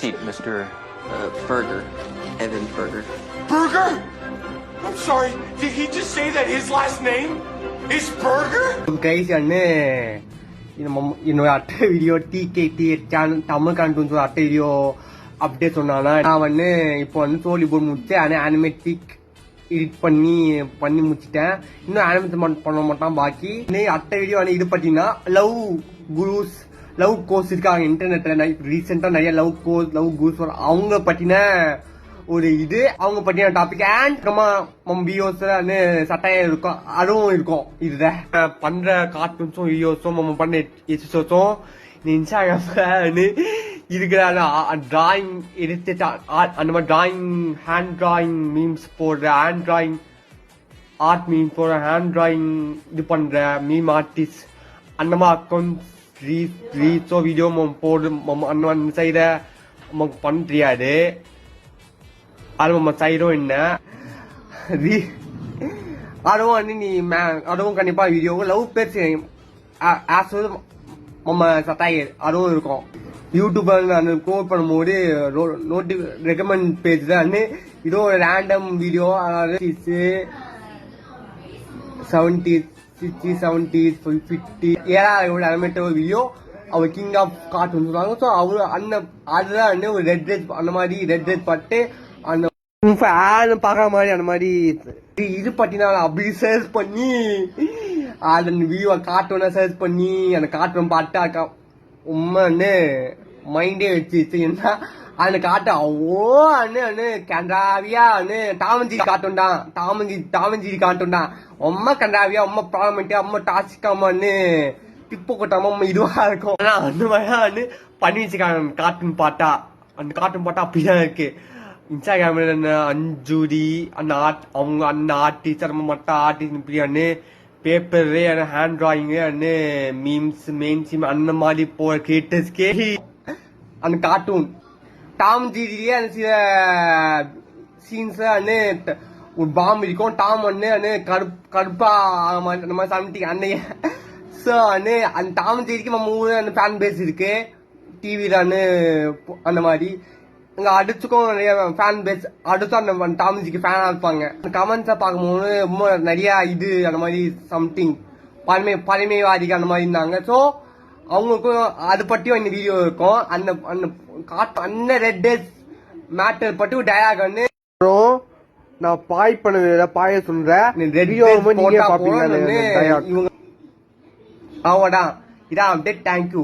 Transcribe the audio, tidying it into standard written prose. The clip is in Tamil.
Seat, Mr. Burger. Evan Burger. Burger? I'm sorry, did he just say that his last name is Burger? Guys அண்ணே என்னோட அட்டை வீடியோ டிகேடி சேனல் தமிழ் கான்டூன்ஸ் அட்டை வீடியோ அப்டேட் சொன்னானா நான் வந்து இப்போ வந்து சோலி போர்டு முடிச்சேன் ஆனால் அனிமேட்டிக் எடிட் பண்ணி முடிச்சிட்டேன். இன்னும் அனிமேட் பண்ண மாட்டான் பாக்கி. அட்டை வீடியோ இது பார்த்தீங்கன்னா லவ் கோர்ஸ் இருக்காங்க இன்டர்நெட்ல ரீசெண்டா நிறைய லவ் கோர்ஸ் அவங்க பத்தின ஒரு அவங்க பத்தின டாபிக் அண்ட் நம்ம வீடியோஸ் சட்டையா இருக்கும் அதுவும் இருக்கும். இதுதான் பண்ற கார்ட்டூன்ஸும் வீடியோஸும் நம்ம பண்ண எபிசோட்ஸும் இன்ஸ்டாகிராம்ல இருக்கிற டிராயிங் எடுத்து அந்த மாதிரி டிராயிங் ஹேண்ட் டிராயிங் மீம்ஸ் போடுற ஹேண்ட் டிராயிங் ஆர்ட் மீம் போடுற ஹேண்ட் டிராயிங் இது பண்ற மீம் ஆர்டிஸ்ட் அந்த மாதிரி அக்கௌண்ட் ரீல்ஸோ வீடியோ போடு அந்த மாதிரி செய்த நமக்கு பண்ண தெரியாது. அது நம்ம செய்யறோம் என்ன அதுவும் வந்து அதுவும் கண்டிப்பா வீடியோ லவ் பேர் நம்ம சட்டாய் அதுவும் இருக்கும். யூடியூப்ல கோட் பண்ணும்போது ரெக்கமெண்ட் பேஜ்ல வந்து இதோ ஒரு ரேண்டம் வீடியோ அதாவது 70s 60s 70s 50 ஏழாவது அனிமேட்டட் வீடியோ அவர் கிங் ஆஃப் கார்ட்டூன் சொல்லுவாங்க. ஸோ அவரு அதுதான் வந்து ஒரு ரெட் ரேட் அந்த மாதிரி ரெட் ரேட் பட்டு அந்த பாக்குற மாதிரி அந்த மாதிரி இது பத்தினா அப்படி சர்ச் பண்ணி அந்த வீடியோ கார்ட்டூனை சர்ச் பண்ணி அந்த கார்ட்டூன் பாட்டு உண்மை மைண்டே வச்சு என்ன அந்த காட்டு அவ்வளோ அண்ணு கண்டாவியா டாமஞ்சிரி காட்டும் தான் டாமஞ்சிரி காட்டும் தான் ரொம்ப கண்டாவியா ரொம்ப ப்ராப்ளமெண்ட்டியா ரொம்ப டாச்சிக்காமன்னு டிப்பு கொட்டாம இதுவா இருக்கும். ஆனா அந்த மாதிரி பண்ணி வச்சுக்காங்க கார்ட்டூன் பாட்டா. அந்த கார்ட்டூன் பாட்டா அப்படிதான் இருக்கு. இன்ஸ்டாகிராம்ல அஞ்சுடி அந்த அவங்க அந்த ஆர்டிஸ்ட் நம்ம மற்ற ஆர்டிஸ்ட் இப்படியான்னு paper hand drawing memes main சீம் அந்த மாதிரி போற கிரியேட்டர்ஸ்க்கே அந்த கார்ட்டூன் டாம் ஜிடிலேயே அந்த சில சீன்ஸ் ஒரு பாம்பு இருக்கும் டாம் கருப்பா அந்த மாதிரி சம்திங் அந்த ஸோ அந்த டாம் ஜிடிக்கு நம்ம ஊர் அந்த ஃபேன் பேஸ் இருக்கு டிவில அந்த மாதிரி அங்க அடிச்சுக்கும் நிறைய ஃபேன் பேஸ் அடுத்து அந்த டாமிஜிக்கு ஃபேனா இருப்பாங்க. கமெண்ட்ஸா பார்க்கும்போது ரொம்ப நிறைய இது அந்த மாதிரி சம்திங் பழமைவாதிகள் அந்த மாதிரி இருந்தாங்க. ஸோ அவங்களுக்கும் அது பற்றியும் இந்த வீடியோ இருக்கும். அந்த ரெட் டேஸ் மேட்டர் பற்றி ஒரு டயலாக் வந்து நான் பாய் பண்ண பாய சொல்றேன் இவங்க அவங்கதான் இதான் அப்டேட். தேங்க்யூ.